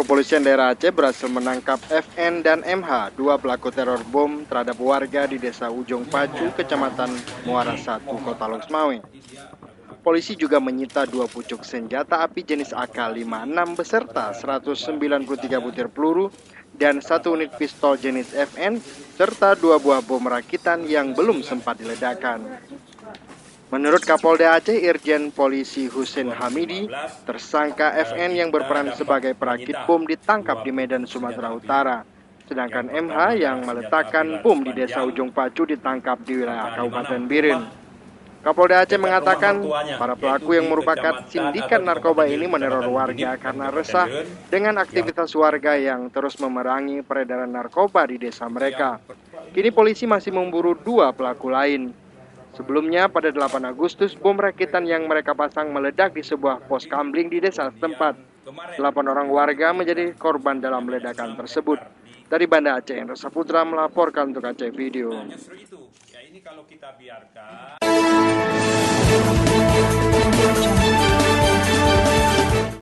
Kepolisian daerah Aceh berhasil menangkap FN dan MH, dua pelaku teror bom terhadap warga di Desa Ujung Pacu, Kecamatan Muara 1, Kota Loksmawe. Polisi juga menyita 2 pucuk senjata api jenis AK-56 beserta 193 butir peluru dan 1 unit pistol jenis FN serta 2 buah bom rakitan yang belum sempat diledakkan. Menurut Kapolda Aceh Irjen Polisi Husein Hamidi, tersangka FN yang berperan sebagai perakit bom ditangkap di Medan, Sumatera Utara. Sedangkan MH yang meletakkan bom di Desa Ujung Pacu ditangkap di wilayah Kabupaten Biren. Kapolda Aceh mengatakan para pelaku yang merupakan sindikat narkoba ini meneror warga karena resah dengan aktivitas warga yang terus memerangi peredaran narkoba di desa mereka. Kini polisi masih memburu 2 pelaku lain. Sebelumnya pada 8 Agustus, bom rakitan yang mereka pasang meledak di sebuah pos kamling di desa setempat. 8 orang warga menjadi korban dalam ledakan tersebut. Dari Banda Aceh, Endra Saputra melaporkan untuk Aceh Video.